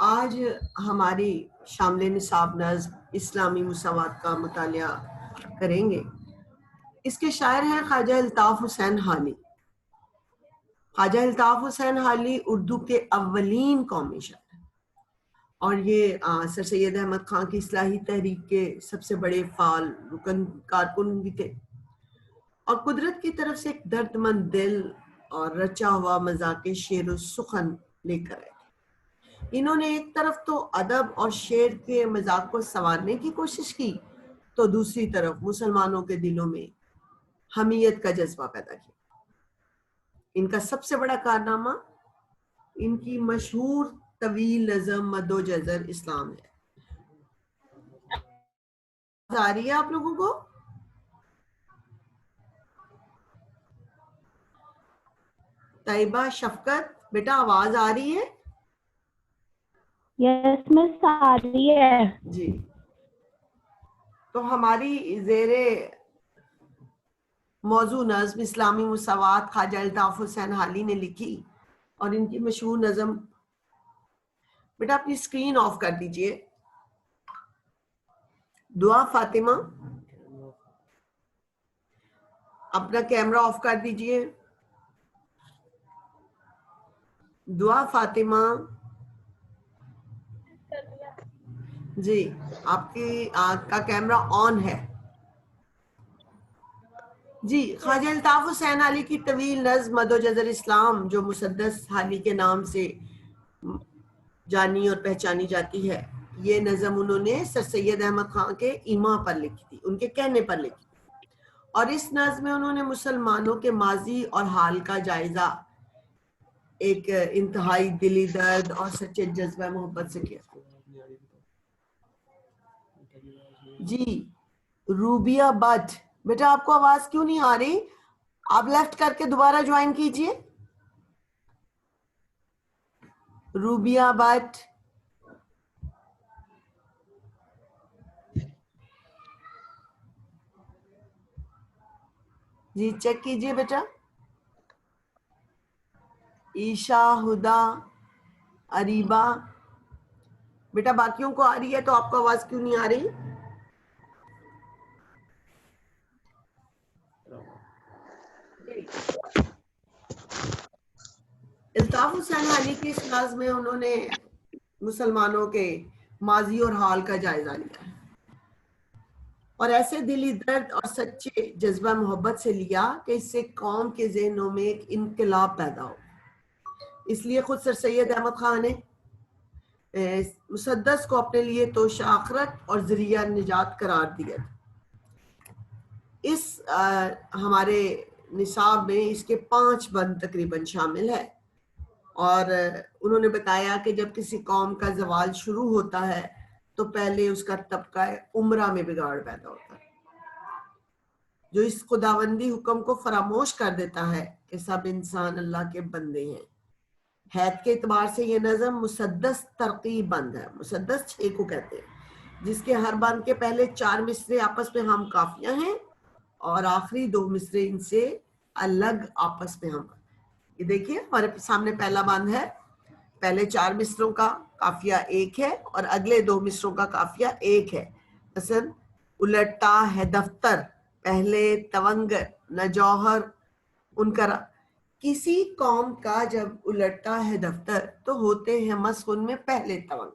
آج ہماری شامل نصاب نظم اسلامی مساوات کا مطالعہ کریں گے۔ اس کے شاعر ہیں خواجہ الطاف حسین حالی۔ خواجہ الطاف حسین حالی اردو کے اولین قومی شاعر ہیں، اور یہ سر سید احمد خان کی اصلاحی تحریک کے سب سے بڑے فعال رکن کارکن بھی تھے، اور قدرت کی طرف سے ایک درد مند دل اور رچا ہوا مذاق شعر و سخن لے کر آئے۔ انہوں نے ایک طرف تو ادب اور شعر کے مذاق کو سنوارنے کی کوشش کی، تو دوسری طرف مسلمانوں کے دلوں میں حمیت کا جذبہ پیدا کیا۔ ان کا سب سے بڑا کارنامہ ان کی مشہور طویل نظم مد و جزر اسلام ہے۔ آ رہی ہے آپ لوگوں کو؟ طیبہ، شفقت، بیٹا آواز آ رہی ہے؟ یس مس آ رہی ہے جی، تو ہماری زیر موضوع نظم اسلامی مساوات خواجہ الطاف حسین حالی نے لکھی، اور ان کی مشہور نظم، بیٹا اپنی اسکرین آف کر دیجئے۔ دعا فاطمہ، اپنا کیمرہ آف کر دیجئے۔ دعا فاطمہ، جی آپ کا کیمرہ آن ہے۔ جی، خواجہ الطاف حسین حالی کی طویل نظم مد و جزر اسلام، جو مسدس حالی کے نام سے جانی اور پہچانی جاتی ہے، یہ نظم انہوں نے سر سید احمد خان کے ایما پر لکھی تھی، ان کے کہنے پر لکھی تھی، اور اس نظم میں انہوں نے مسلمانوں کے ماضی اور حال کا جائزہ ایک انتہائی دلی درد اور سچے جذبہ محبت سے کیا۔ جی، روبیہ بٹ، بیٹا آپ کو آواز کیوں نہیں آ رہی؟ آپ لیفٹ کر کے دوبارہ جوائن کیجئے۔ روبیہ بٹ، جی چیک کیجئے بیٹا۔ عیشا، ہدا، اریبا، بیٹا باقیوں کو آ رہی ہے تو آپ کو آواز کیوں نہیں آ رہی؟ الطاف حسین حالی کی اس نظم میں انہوں نے مسلمانوں کے ماضی اور حال کا جائزہ لیا ہے، اور ایسے دلی درد اور سچے جذبہ محبت سے لیا کہ اس سے قوم کے ذہنوں میں ایک انقلاب پیدا ہو۔ اس لیے خود سر سید احمد خان نے مسدس کو اپنے لیے توشہ آخرت اور ذریعہ نجات قرار دیا۔ اس ہمارے نصاب میں اس کے 5 بند تقریباً شامل ہے، اور انہوں نے بتایا کہ جب کسی قوم کا زوال شروع ہوتا ہے تو پہلے اس کا طبقہ عمرہ میں بگاڑ پیدا ہوتا ہے، جو اس خداوندی حکم کو فراموش کر دیتا ہے کہ سب انسان اللہ کے بندے ہیں۔ حید کے اعتبار سے یہ نظم مسدس ترقیب بند ہے، مسدس 6 کو کہتے ہیں، جس کے ہر بند کے پہلے 4 مصرے آپس میں ہم قافیہ ہیں، اور آخری 2 مصرے ان سے الگ آپس میں ہم۔ یہ دیکھیے ہمارے سامنے پہلا بند ہے، پہلے 4 مصروں کا قافیہ ایک ہے اور اگلے 2 مصروں کا قافیہ ایک ہے۔ مثلا الٹا ہے دفتر، پہلے تونگر نہ جوہر ان کا۔ کسی قوم کا جب الٹا ہے دفتر تو ہوتے ہیں مسخ ان میں پہلے تونگ،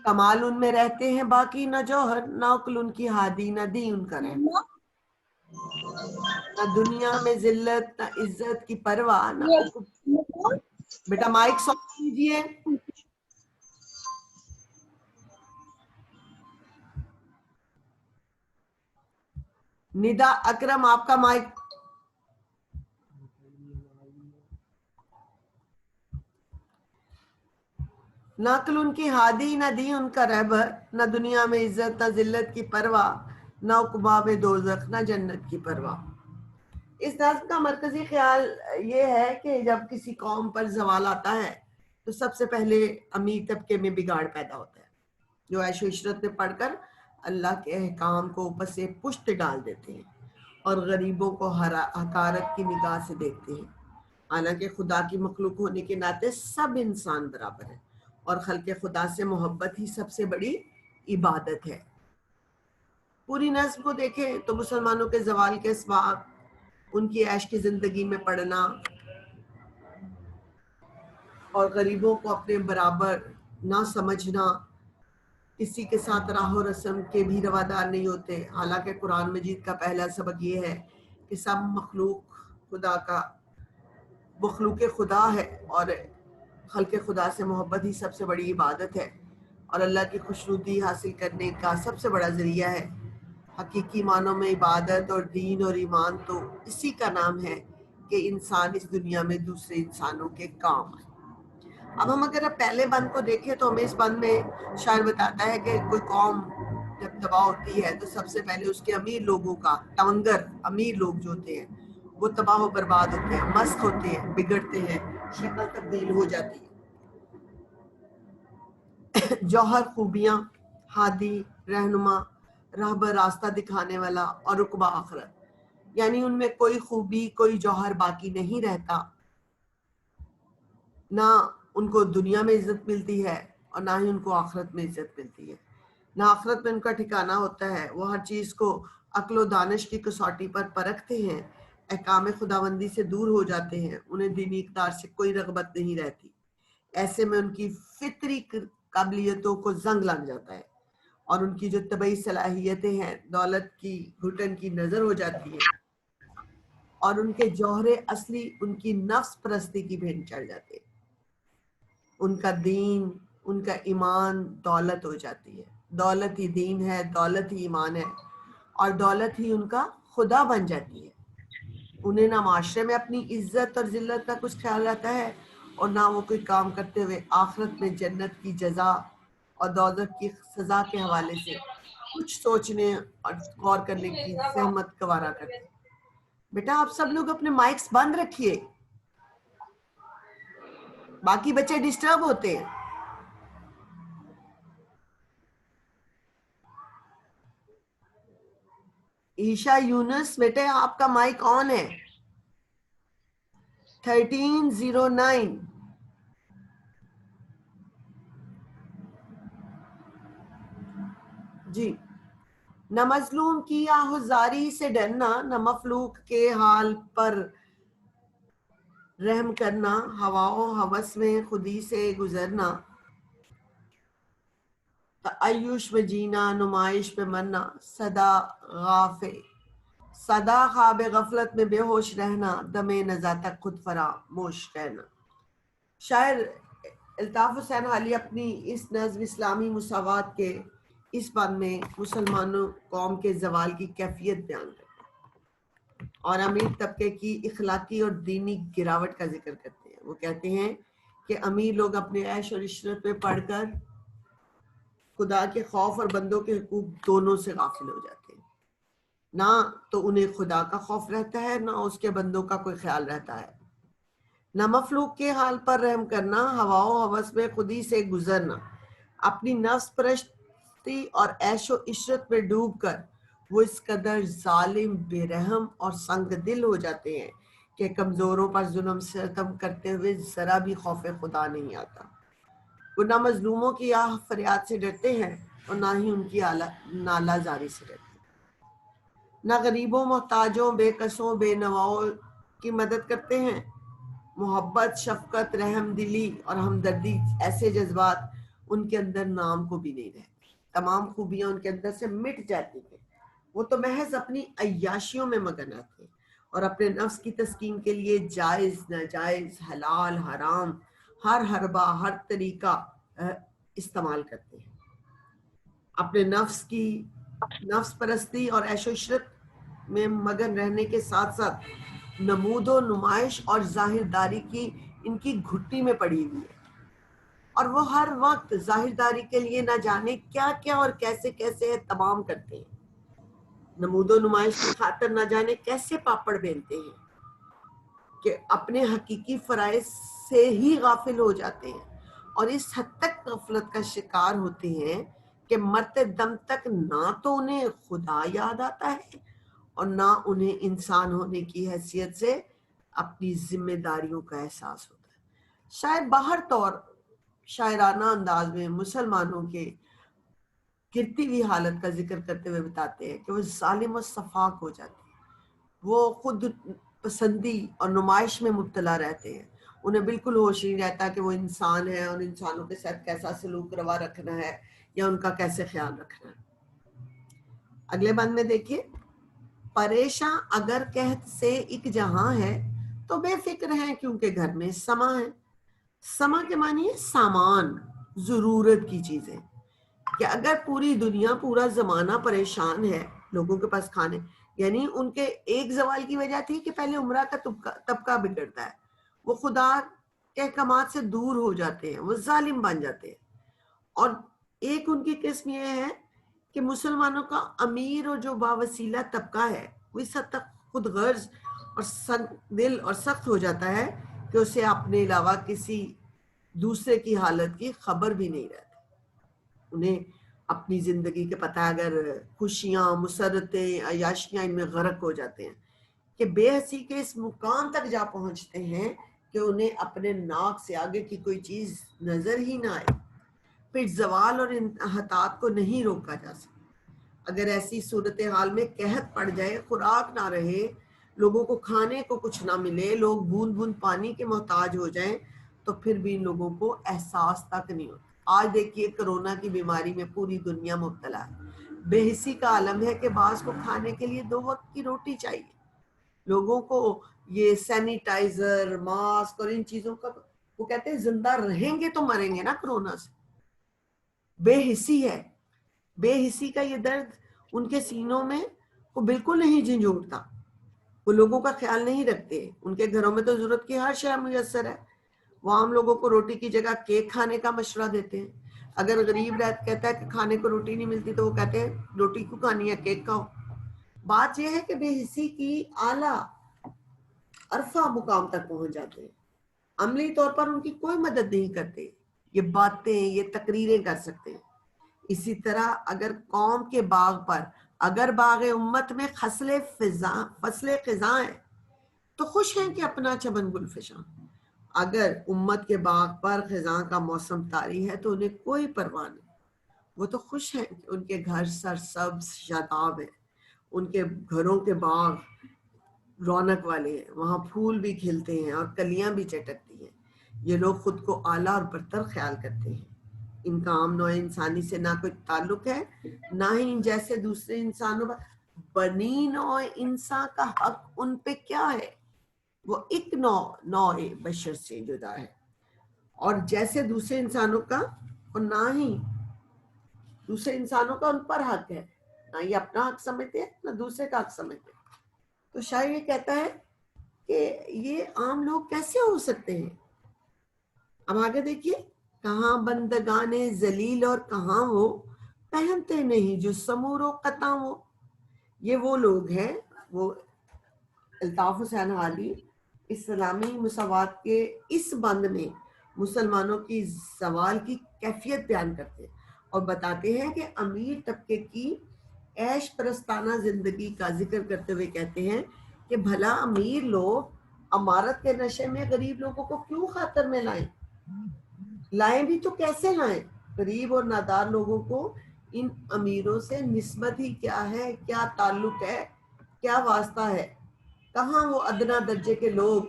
کمال ان میں رہتے ہیں باقی نہ جوہر، نہ عقل ان کی ہادی نہ دی ان کا رہنا، نہ دنیا میں ذلت نہ عزت کی پرواہ نہ بیٹا مائک سو کیجیے۔ ندا اکرم آپ کا مائک۔ نہ عقل ان کی ہادی نہ دی ان کا رہبر، نہ دنیا میں عزت نہ ذلت کی پرواہ، نہ عقبیٰ میں دوزخ نہ جنت کی پرواہ۔ اس نظم کا مرکزی خیال یہ ہے کہ جب کسی قوم پر زوال آتا ہے تو سب سے پہلے امیر طبقے میں بگاڑ پیدا ہوتا ہے، جو عیش و عشرت میں پڑھ کر اللہ کے احکام کو پس پشت ڈال دیتے ہیں اور غریبوں کو حقارت کی نگاہ سے دیکھتے ہیں، حالانکہ خدا کی مخلوق ہونے کے ناطے سب انسان برابر ہیں اور خلق خدا سے محبت ہی سب سے بڑی عبادت ہے۔ پوری نظم کو دیکھیں تو مسلمانوں کے زوال کے اسباب، ان کی عیش کی زندگی میں پڑنا اور غریبوں کو اپنے برابر نہ سمجھنا، کسی کے ساتھ راہ و رسم کے بھی روادار نہیں ہوتے۔ حالانکہ قرآن مجید کا پہلا سبق یہ ہے کہ سب مخلوق خدا ہے اور خلق خدا سے محبت ہی سب سے بڑی عبادت ہے اور اللہ کی خوشنودی حاصل کرنے کا سب سے بڑا ذریعہ ہے۔ حقیقی معنوں میں عبادت اور دین اور ایمان تو اسی کا نام ہے کہ انسان اس دنیا میں دوسرے انسانوں کے کام آئے۔ اب ہم اگر پہلے بند کو دیکھیں تو ہمیں اس بند میں شاعر بتاتا ہے کہ کوئی قوم جب تباہ ہوتی ہے تو سب سے پہلے اس کے امیر لوگوں کا، تونگر امیر لوگ جو ہوتے ہیں وہ تباہ و برباد ہوتے ہیں، مسخ ہوتے ہیں، بگڑتے ہیں، شکل تبدیل ہو جاتی ہے۔ جوہر خوبیاں، ہادی، رہنما، راہبر، راستہ دکھانے والا اور رقبہ آخرت، یعنی ان میں کوئی خوبی، کوئی جوہر باقی نہیں رہتا۔ نہ ان کو دنیا میں عزت ملتی ہے اور نہ ہی ان کو آخرت میں عزت ملتی ہے، نہ آخرت میں ان کا ٹھکانہ ہوتا ہے۔ وہ ہر چیز کو عقل و دانش کی کسوٹی پر پرکھتے ہیں، احکام خداوندی سے دور ہو جاتے ہیں، انہیں دینی اقدار سے کوئی رغبت نہیں رہتی۔ ایسے میں ان کی فطری قابلیتوں کو زنگ لگ جاتا ہے اور ان کی جو طبعی صلاحیتیں ہیں دولت کی گھٹن کی نظر ہو جاتی ہے اور ان کے جوہر اصلی ان کی نفس پرستی کی بھین چڑھ جاتے ہیں۔ ان کا دین، ان کا ایمان دولت ہو جاتی ہے، دولت ہی دین ہے، دولت ہی ایمان ہے اور دولت ہی ان کا خدا بن جاتی ہے۔ انہیں نہ معاشرے میں اپنی عزت اور ذلت کا کچھ خیال رہتا ہے اور نہ وہ کوئی کام کرتے ہوئے آخرت میں جنت کی جزا اور دوزخ کی سزا کے حوالے سے کچھ سوچنے اور غور کرنے کی زحمت گوارا کرتے ہیں۔ بیٹا آپ سب لوگ اپنے مائکس بند رکھیے، باقی بچے ڈسٹرب ہوتے ہیں۔ عیشا یونس بیٹے آپ کا مائک آن ہے۔ 1309 جی۔ نہ مظلوم کی آہوزاری سے ڈرنا، نہ مخلوق کے حال پر رحم کرنا، ہوا و ہوس میں خودی سے گزرنا، تعیش میں جینا، نمائش میں مرنا، سدا خواب غفلت میں بے ہوش رہنا، دم نزا تک خود فراموش رہنا۔ شاعر الطاف حسین حالی اپنی اس نظم اسلامی مساوات کے اس بند میں مسلمانوں قوم کے زوال کی کیفیت بیان کرتے ہیں اور امیر طبقے کی اخلاقی اور دینی گراوٹ کا ذکر کرتے ہیں۔ وہ کہتے ہیں کہ امیر لوگ اپنے عیش اور عشرت میں پڑھ کر خدا کے خوف اور بندوں کے حقوق دونوں سے غافل ہو جاتے ہیں۔ نہ تو انہیں خدا کا خوف رہتا ہے، نہ اس کے بندوں کا کوئی خیال رہتا ہے۔ نہ مخلوق کے حال پر رحم کرنا، ہوا و ہوس میں خودی سے گزرنا، اپنی نفس پرستی اور عیش و عشرت میں ڈوب کر وہ اس قدر ظالم، بے رحم اور سنگ دل ہو جاتے ہیں کہ کمزوروں پر ظلم ستم کرتے ہوئے ذرا بھی خوف خدا نہیں آتا۔ وہ نہ مظلوموں کی آہ فریاد سے ڈرتے ہیں اور نہ ہی ان کی نالہ زاری سے ڈرتے ہیں۔ نہ غریبوں، محتاجوں، بے کسوں، بے نواؤں کی مدد کرتے ہیں۔ محبت، شفقت، رحم دلی اور ہمدردی ایسے جذبات ان کے اندر نام کو بھی نہیں رہتے۔ تمام خوبیاں ان کے اندر سے مٹ جاتی ہیں۔ وہ تو محض اپنی عیاشیوں میں مگن آتے ہیں اور اپنے نفس کی تسکین کے لیے جائز، ناجائز، حلال، حرام، ہر حربہ، ہر طریقہ استعمال کرتے ہیں۔ اپنے نفس پرستی اور عیش و عشرت میں مگن رہنے کے ساتھ ساتھ نمود و نمائش اور ظاہر داری کی ان کی گھٹی میں پڑی ہوئی ہے اور وہ ہر وقت ظاہر داری کے لیے نہ جانے کیا کیا اور کیسے کیسے تمام کرتے ہیں۔ نمود و نمائش کی خاطر نہ جانے کیسے پاپڑ بیلتے ہیں کہ اپنے حقیقی فرائض سے ہی غافل ہو جاتے ہیں اور اس حد تک غفلت کا شکار ہوتے ہیں کہ مرتے دم تک نہ تو انہیں خدا یاد آتا ہے اور نہ انہیں انسان ہونے کی حیثیت سے اپنی ذمہ داریوں کا احساس ہوتا ہے۔ شاید باہر طور شاعرانہ انداز میں مسلمانوں کے گرتی ہوئی حالت کا ذکر کرتے ہوئے بتاتے ہیں کہ وہ ظالم و صفاق ہو جاتے ہیں، وہ خود پسندی اور نمائش میں مبتلا رہتے ہیں، انہیں بالکل ہوش نہیں رہتا کہ وہ انسان ہے اور انسانوں کے ساتھ کیسا سلوک روا رکھنا ہے یا ان کا کیسے خیال رکھنا ہے۔ اگلے بند میں دیکھیے، پریشاں اگر قحط سے ایک جہاں ہے تو بے فکر ہیں کیونکہ گھر میں سما ہے۔ سما کے معنی ہے سامان، ضرورت کی چیزیں، کہ اگر پوری دنیا پورا زمانہ پریشان ہے، لوگوں کے پاس کھانے، یعنی ان کے ایک زوال کی وجہ تھی کہ پہلے عمرہ کا طبقہ بگڑتا ہے، وہ خدا کے احکامات سے دور ہو جاتے ہیں، وہ ظالم بن جاتے ہیں، اور ایک ان کی قسم یہ ہے کہ مسلمانوں کا امیر اور جو باوسیلہ طبقہ ہے وہ اس حد تک خود غرض اور دل اور سخت ہو جاتا ہے کہ اسے اپنے علاوہ کسی دوسرے کی حالت کی خبر بھی نہیں رہتی۔ انہیں اپنی زندگی کے پتہ اگر خوشیاں، مسرتیں، عیاشیاں ان میں غرق ہو جاتے ہیں کہ بے حسی کے اس مقام تک جا پہنچتے ہیں کہ انہیں اپنے ناک سے آگے کی کوئی چیز نظر ہی نہ آئے، پھر زوال اور انحطاط کو نہیں روکا جا سکتا۔ اگر ایسی صورتحال میں قحط پڑ جائے، خوراک نہ رہے، لوگوں کو کھانے کو کچھ نہ ملے، لوگ بوند بوند پانی کے محتاج ہو جائیں، تو پھر بھی ان لوگوں کو احساس تک نہیں ہوتا۔ آج دیکھیے کرونا کی بیماری میں پوری دنیا مبتلا ہے، بے حسی کا عالم ہے کہ بعض کو کھانے کے لیے 2 وقت کی روٹی چاہیے، لوگوں کو یہ سینیٹائزر، ماسک اور ان چیزوں کا، وہ کہتے ہیں زندہ رہیں گے تو مریں گے نا کرونا سے۔ بے حسی ہے، بے حسی کا یہ درد ان کے سینوں میں وہ بالکل نہیں جھنجھوڑتا، وہ لوگوں کا خیال نہیں رکھتے، ان کے گھروں میں تو ضرورت کی ہر شے میسر ہے، وہ عام لوگوں کو روٹی کی جگہ کیک کھانے کا مشورہ دیتے ہیں۔ اگر غریب رہتا کہتا ہے کہ کھانے کو روٹی نہیں ملتی تو وہ کہتے ہیں روٹی کو کھانی ہے، کیک کھاؤ۔ بات یہ ہے کہ بے حسی کی اعلیٰ عرفہ مقام تک پہنچ جاتے ہیں، عملی طور پر ان کی کوئی مدد نہیں کرتے، یہ باتیں، یہ تقریریں کر سکتے ہیں۔ اسی طرح اگر قوم کے باغ پر، اگر باغ امت میں فصل خزاں ہے تو خوش ہیں کہ اپنا چمن گل فشاں، اگر امت کے باغ پر خزاں کا موسم طاری ہے تو انہیں کوئی پرواہ نہیں، وہ تو خوش ہیں کہ ان کے گھر سرسبز شاداب ہیں، ان کے گھروں کے باغ رونق والے ہیں، وہاں پھول بھی کھلتے ہیں اور کلیاں بھی چٹکتی ہیں۔ یہ لوگ خود کو اعلیٰ اور برتر خیال کرتے ہیں، ان کا عام نوع انسانی سے نہ کوئی تعلق ہے، نہ ہی ان جیسے دوسرے انسانوں پر۔ بنی نوع انسان کا حق ان پہ کیا ہے، وہ ایک نوع بشر سے جدا ہے، اور جیسے دوسرے انسانوں کا، اور نہ ہی دوسرے انسانوں کا ان پر حق ہے، نہ یہ اپنا حق سمجھتے ہیں نہ دوسرے کا حق سمجھتے ہیں۔ تو شاعر یہ کہتا ہے کہ یہ عام لوگ کیسے ہو سکتے ہیں۔ اب آگے دیکھیے، کہاں بندگان ذلیل اور کہاں وہ پہنتے نہیں جو سمور و قطع وہ۔ یہ وہ لوگ ہیں، وہ الطاف حسین حالی اسلامی مساوات کے اس بند میں مسلمانوں کی زوال کی کیفیت بیان کرتے ہیں اور بتاتے ہیں کہ امیر طبقے کی عیش پرستانہ زندگی کا ذکر کرتے ہوئے کہتے ہیں کہ بھلا امیر لوگ امارت کے نشے میں غریب لوگوں کو کیوں خاطر میں لائیں بھی تو کیسے لائیں؟ غریب اور نادار لوگوں کو ان امیروں سے نسبت ہی کیا ہے، کیا تعلق ہے، کیا واسطہ ہے؟ کہاں وہ ادنا درجے کے لوگ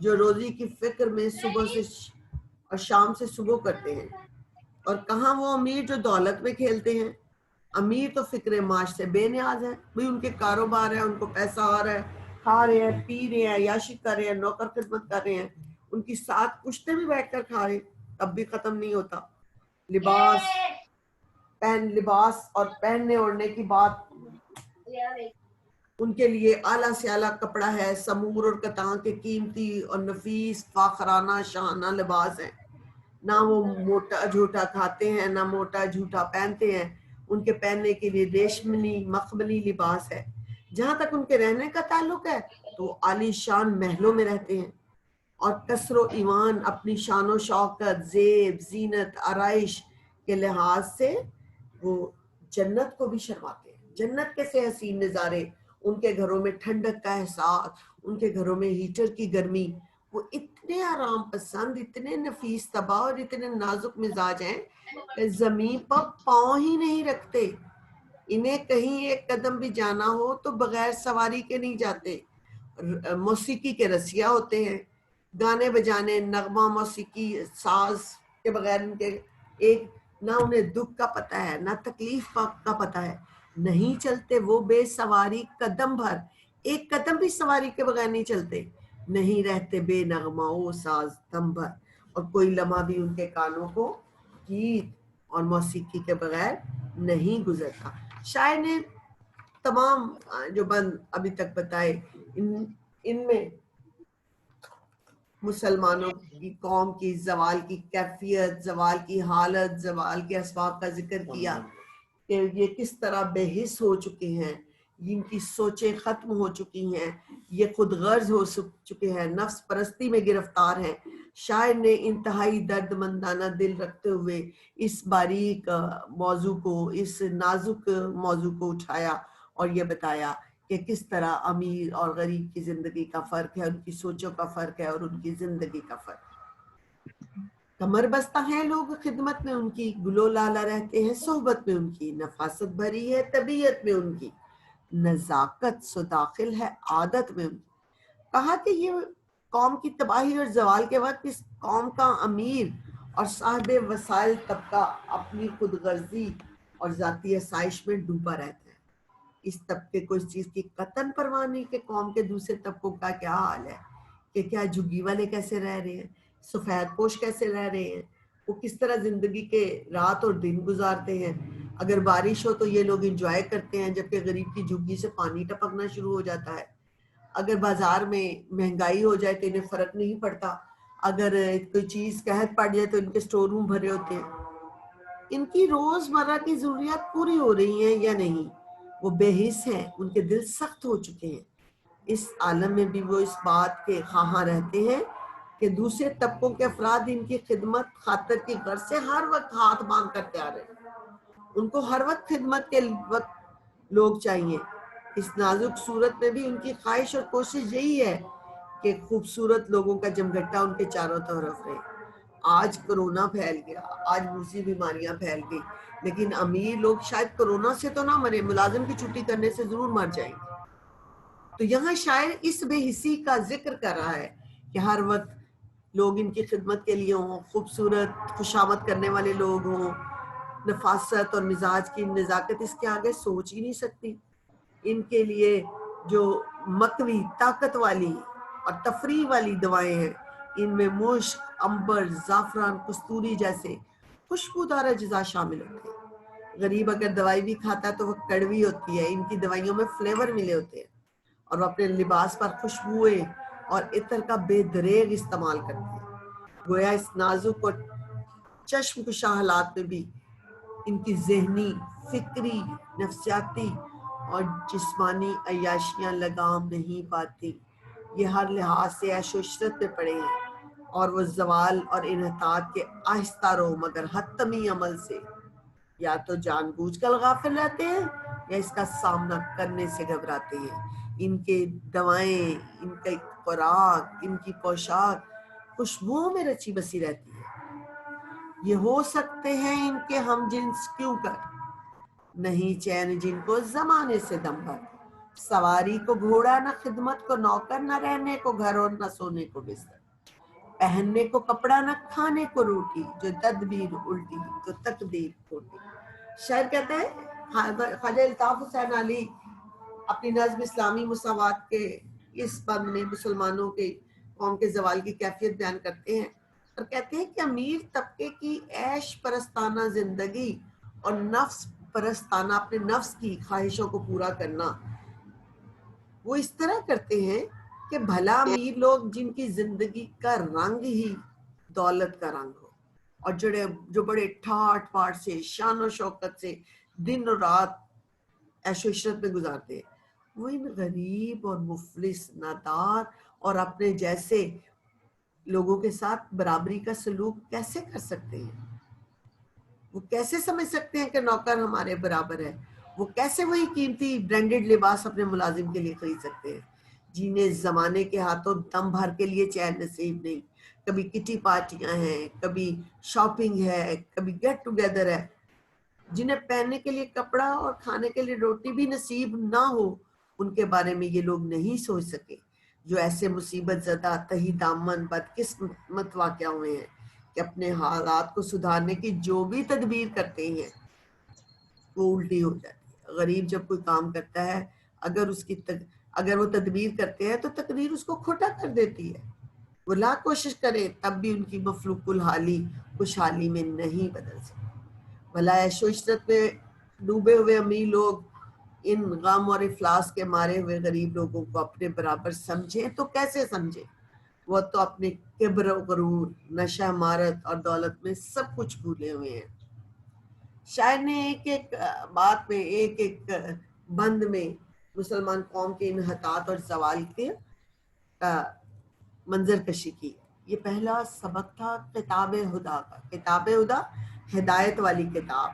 جو روزی کی فکر میں صبح سے اور شام سے صبح کرتے ہیں، اور کہاں وہ امیر جو دولت میں کھیلتے ہیں؟ امیر تو فکر معاش سے بے نیاز ہے، بھئی ان کے کاروبار ہے، ان کو پیسہ آ رہا ہے، کھا رہے ہیں، پی رہے ہیں، عیاشی کر رہے ہیں، نوکر خدمت کر رہے ہیں، ان کی ساتھ پشتے بھی بیٹھ کر کھا رہے ہیں، تب بھی ختم نہیں ہوتا۔ لباس اور پہننے اوڑھنے کی بات، ان کے لیے اعلیٰ سے اعلیٰ کپڑا ہے، سمور اور قطع کے قیمتی اور نفیس فاخرانہ شاہانہ لباس ہیں، نہ وہ موٹا جھوٹا کھاتے ہیں نہ موٹا جھوٹا پہنتے ہیں، ان کے پہننے کے لیے ریشمی مخملی لباس ہے۔ جہاں تک ان کے رہنے کا تعلق ہے تو وہ عالی شان محلوں میں رہتے ہیں، اور کسر و ایوان اپنی شان و شوکت، زیب زینت، آرائش کے لحاظ سے وہ جنت کو بھی شرماتے ہیں۔ جنت کے سے حسین نظارے، ان کے گھروں میں ٹھنڈک کا احساس، ان کے گھروں میں ہیٹر کی گرمی، وہ اتنے اتنے آرام پسند، اتنے نفیس طبع اور اتنے نازک مزاج ہیں کہ زمین پر پاؤں ہی نہیں رکھتے. انہیں کہیں ایک قدم بھی جانا ہو تو بغیر سواری کے نہیں جاتے. موسیقی کے رسیا ہوتے ہیں، گانے بجانے، نغمہ موسیقی ساز کے بغیر ان کے ایک نہ انہیں دکھ کا پتہ ہے نہ تکلیف کا پتہ ہے. نہیں چلتے وہ بے سواری قدم بھر، ایک قدم بھی سواری کے بغیر نہیں چلتے. نہیں رہتے بے نغمہ او ساز دم بھر، اور کوئی لمحہ بھی ان کے کانوں کو گیت اور موسیقی کے بغیر نہیں گزرتا. شاعر نے تمام جو بند ابھی تک بتائے ان میں مسلمانوں کی قوم کی زوال کی کیفیت، زوال کی حالت، زوال کے اسباب کا ذکر کیا کہ یہ کس طرح بے حس ہو چکے ہیں، ان کی سوچیں ختم ہو چکی ہیں، یہ خود غرض ہو چکے ہیں، نفس پرستی میں گرفتار ہیں. شاعر نے انتہائی درد مندانہ دل رکھتے ہوئے اس باریک موضوع کو، اس نازک موضوع کو اٹھایا اور یہ بتایا کہ کس طرح امیر اور غریب کی زندگی کا فرق ہے، ان کی سوچوں کا فرق ہے اور ان کی زندگی کا فرق ہے. کمر بستہ ہیں لوگ خدمت میں ان کی، گلو لالا رہتے ہیں صحبت میں ان کی، نفاست بھری ہے طبیعت میں ان کی، نزاکت سو داخل ہے عادت میں ان کی. کہا کہ یہ قوم کی تباہی اور زوال کے وقت اس قوم کا امیر اور صاحب وسائل طبقہ اپنی خود غرضی اور ذاتی آسائش میں ڈوبا رہتا ہے. اس طبقے کو اس چیز کی قطعاً پرواہ نہیں کہ قوم کے دوسرے طبقوں کا کیا حال ہے، کہ کیا جھگی والے کیسے رہ رہے ہیں، سفید پوش کیسے رہ رہے ہیں، وہ کس طرح زندگی کے رات اور دن گزارتے ہیں. اگر بارش ہو تو یہ لوگ انجوائے کرتے ہیں، جبکہ غریب کی جھگی سے پانی ٹپکنا شروع ہو جاتا ہے. اگر بازار میں مہنگائی ہو جائے تو انہیں فرق نہیں پڑتا، اگر کوئی چیز قحط پڑ جائے تو ان کے سٹور روم بھرے ہوتے ہیں. ان کی روزمرہ کی ضروریات پوری ہو رہی ہیں یا نہیں، وہ بے حس ہیں، ان کے دل سخت ہو چکے ہیں. اس عالم میں بھی وہ اس بات کے خواہاں رہتے ہیں کہ دوسرے طبقوں کے افراد ان کی خدمت خاطر کی غرض سے ہر وقت ہاتھ باندھ کر تیار ہیں. ان کو ہر وقت خدمت کے وقت لوگ چاہیے. اس نازک صورت میں بھی ان کی خواہش اور کوشش یہی ہے کہ خوبصورت لوگوں کا جمگھٹا ان کے چاروں طرف رہے. آج کرونا پھیل گیا، آج دوسری بیماریاں پھیل گئی، لیکن امیر لوگ شاید کرونا سے تو نہ مرے، ملازم کی چھٹی کرنے سے ضرور مر جائیں گے. تو یہاں شاعر اس بے حسی کا ذکر کر رہا ہے کہ ہر وقت لوگ ان کی خدمت کے لیے ہوں، خوبصورت خوشامد کرنے والے لوگ ہوں. نفاست اور مزاج کی نزاکت اس کے آگے سوچ ہی نہیں سکتی. ان کے لیے جو مکوی طاقت والی اور تفریح والی دوائیں ہیں، ان میں مشک، عنبر، زعفران، کستوری جیسے خوشبودار اجزاء شامل ہوتے ہیں. غریب اگر دوائی بھی کھاتا ہے تو وہ کڑوی ہوتی ہے، ان کی دوائیوں میں فلیور ملے ہوتے ہیں، اور وہ اپنے لباس پر خوشبوئیں اور عطر کا بے دریغ استعمال کرتے ہیں. گویا اس نازک اور چشم کشا حالات میں بھی ان کی ذہنی، فکری، نفسیاتی اور جسمانی عیاشیاں لگام نہیں پاتی. یہ ہر لحاظ سے عیش و عشرت میں پڑے ہیں، اور وہ زوال اور انحطاط کے آہستہ رو مگر حتمی عمل سے یا تو جان بوجھ کر غافل رہتے ہیں یا اس کا سامنا کرنے سے گھبراتے ہیں. ان کے دوائیں، ان کی خوراک، ان کی پوشاک خوشبوؤں میں رچی بسی رہتی ہے. یہ ہو سکتے ہیں ان کے ہم جنس کیوں کر، نہیں چین جن کو زمانے سے دم بھر. سواری کو گھوڑا نہ خدمت کو نوکر، نہ رہنے کو گھر اور نہ سونے کو بستر، پہننے کو کپڑا نہ کھانے کو روٹی، جو تدبیر الٹی تو تقدیر کھوٹی. شاعر کہتے ہیں، خواجہ الطاف حسین علی اپنی نظم اسلامی مساوات کے اس بند میں مسلمانوں کے قوم کے زوال کی کیفیت بیان کرتے ہیں اور کہتے ہیں کہ امیر طبقے کی عیش پرستانہ زندگی اور نفس پرستانہ اپنے نفس کی خواہشوں کو پورا کرنا وہ اس طرح کرتے ہیں کہ بھلا امیر لوگ جن کی زندگی کا رنگ ہی دولت کا رنگ ہو، اور جو بڑے ٹھاٹ پاٹ سے شان و شوکت سے دن اور رات عیش و عشرت میں گزارتے ہیں، وہ ان غریب اور مفلس، نادار اور اپنے جیسے لوگوں کے ساتھ برابری کا سلوک کیسے کر سکتے ہیں؟ وہ کیسے سمجھ سکتے ہیں کہ نوکر ہمارے برابر ہے؟ وہ کیسے وہی قیمتی برانڈڈ لباس اپنے ملازم کے لیے خرید سکتے ہیں جنہیں زمانے کے ہاتھوں دم بھر کے لیے چین نصیب نہیں. کبھی کٹی پارٹیاں ہیں، کبھی شاپنگ ہے، کبھی گیٹ ٹوگیدر ہے. جنہیں پہننے کے لیے کپڑا اور کھانے کے لیے روٹی بھی نصیب نہ ہو، ان کے بارے میں یہ لوگ نہیں سوچ سکے جو ایسے مصیبت زدہ تہی دامن بدقسمت واقع ہوئے ہیں کہ اپنے حالات کو سدھارنے کی جو بھی تدبیر کرتے ہیں وہ الٹی ہو جاتی ہے. غریب جب کوئی کام کرتا ہے، اگر وہ تدبیر کرتے ہیں تو تقدیر اس کو کھوٹا کر دیتی ہے. وہ لاکھ کوشش کرے تب بھی ان کی مخلوق الحالی خوشحالی میں نہیں بدل سکتی. بھلا عیش و عشرت میں ڈوبے ہوئے امیر لوگ ان غم اور افلاس کے مارے ہوئے غریب لوگوں کو اپنے برابر سمجھیں تو کیسے سمجھیں؟ وہ تو اپنے کبر و غرور، نشہ مارت اور دولت میں سب کچھ بھولے ہوئے ہیں. شاعر نے ایک ایک بات میں، ایک ایک بند میں مسلمان قوم کے انحطاط اور زوال کے منظر کشی کی. یہ پہلا سبق تھا کتاب خدا کا. کتاب خدا ہدایت والی کتاب،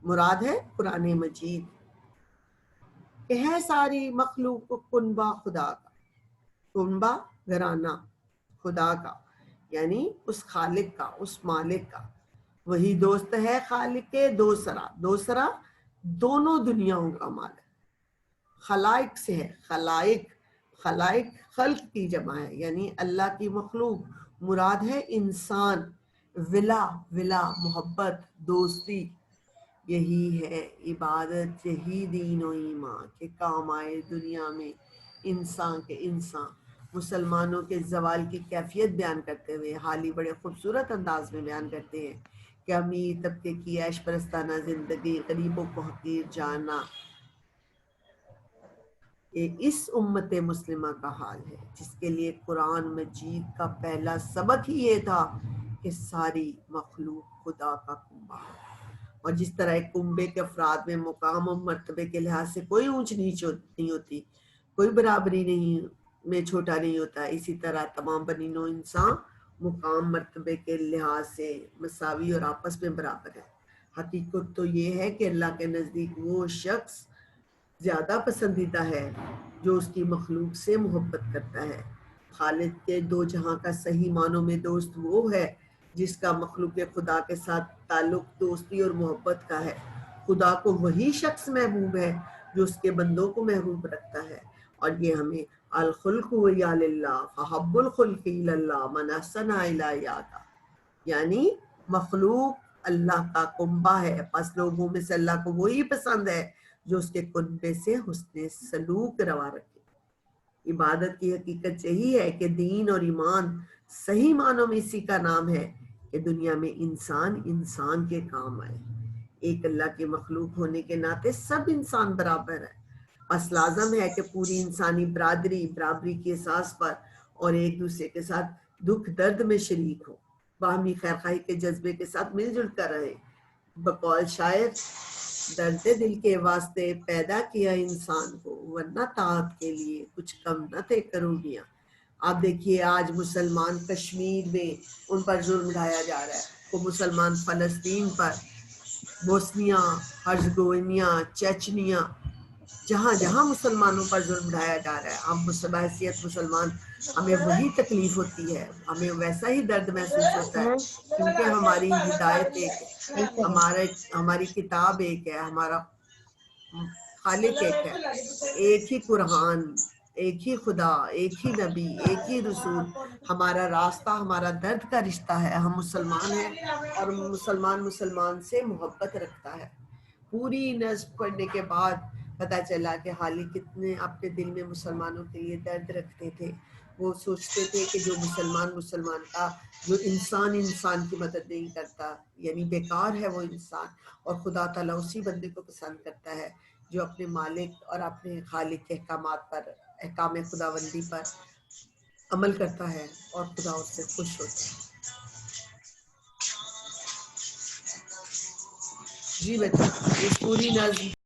مراد ہے قرآن مجید، کہ ہے ساری مخلوق کنبہ خدا کا. کنبہ گھرانہ خدا کا، یعنی اس خالق کا، اس مالک کا. وہی دوست ہے خالق کے دوسرا، دوسرا دونوں دنیاؤں کا مالک. خلائق سے ہے، خلائق، خلائق خلق کی جمع ہے، یعنی اللہ کی مخلوق. مراد ہے انسان. ولا، ولا محبت، دوستی، یہی ہے عبادت، یہی دین و ایمان کے کام آئے دنیا میں انسان کے انسان. مسلمانوں کے زوال کی کیفیت بیان کرتے ہوئے حالی بڑے خوبصورت انداز میں بیان کرتے ہیں کہ امیر طبقے کی عیش پرستانہ زندگی غریبوں کو حقیر جاننا یہ اس امت مسلمہ کا حال ہے، جس کے لیے قرآن مجید کا پہلا سبق ہی یہ تھا کہ ساری مخلوق خدا کا کنبہ ہے. اور جس طرح ایک کنبے کے افراد میں مقام و مرتبے کے لحاظ سے کوئی اونچ نیچ نہیں ہوتی، کوئی برابری نہیں میں چھوٹا نہیں ہوتا، اسی طرح تمام بنی نوع انسان مقام مرتبے کے لحاظ سے مساوی اور آپس میں برابر ہے. حقیقت تو یہ ہے کہ اللہ کے نزدیک وہ شخص زیادہ پسندیدہ ہے جو اس کی مخلوق سے محبت کرتا ہے. خالق کے دو جہاں کا صحیح معنوں میں دوست وہ ہے جس کا مخلوق خدا کے ساتھ تعلق دوستی اور محبت کا ہے. خدا کو وہی شخص محبوب ہے جو اس کے بندوں کو محبوب رکھتا ہے. اور یہ ہمیں الخلق ویا للہ فحب الخلق اللہ من احسن الیہ، یعنی مخلوق اللہ کا کنبہ ہے، پس لوگوں میں سے اللہ کو وہی پسند ہے جو اس کے کنبے سے حسن سلوک روا رکھے. عبادت کی حقیقت یہی ہے کہ دین اور ایمان صحیح معنوں میں اسی کا نام ہے کہ دنیا میں انسان انسان کے کام آئے. ایک اللہ کی مخلوق ہونے کے ناطے سب انسان برابر ہے، بس لازم ہے کہ پوری انسانی برابری کے اساس پر اور ایک دوسرے کے ساتھ دکھ درد میں شریک ہو، باہمی خیرخواہی کے جذبے کے ساتھ مل جل کر رہے. بقول شاعر، درد دل کے واسطے پیدا کیا انسان کو، ورنہ طاعت کے لیے کچھ کم نہ تھے کرونیاں. آپ دیکھیے آج مسلمان کشمیر میں ان پر ظلم ڈھایا جا رہا ہے، وہ مسلمان فلسطین پر، بوسنیا ہرزگوینیا، چیچنیا، جہاں جہاں مسلمانوں پر ظلم ڈھایا جا رہا ہے. ہم بحیثیت مسلمان ہمیں وہی تکلیف ہوتی ہے، ہمیں ویسا ہی درد محسوس ہوتا ہے، کیونکہ ہماری ہدایت ایک ہے، ہماری کتاب ایک ہے، ہمارا خالق ایک ہے، ایک ہی قرآن، ایک ہی خدا، ایک ہی نبی، ایک ہی رسول. ہمارا راستہ، ہمارا درد کا رشتہ ہے. ہم مسلمان ہیں اور مسلمان سے محبت رکھتا ہے. پوری نظم پڑھنے کے بعد پتہ چلا کہ حالی کتنے اپنے دل میں مسلمانوں کے لیے درد رکھتے تھے. وہ سوچتے تھے کہ جو مسلمان کا، جو انسان کی مدد نہیں کرتا، یعنی بیکار ہے وہ انسان. اور خدا تعالیٰ اسی بندے کو پسند کرتا ہے جو اپنے مالک اور اپنے خالق کے احکامات پر، احکام خداوندی پر عمل کرتا ہے اور خدا اس سے خوش ہوتا ہے. جی بچے، اس پوری نظم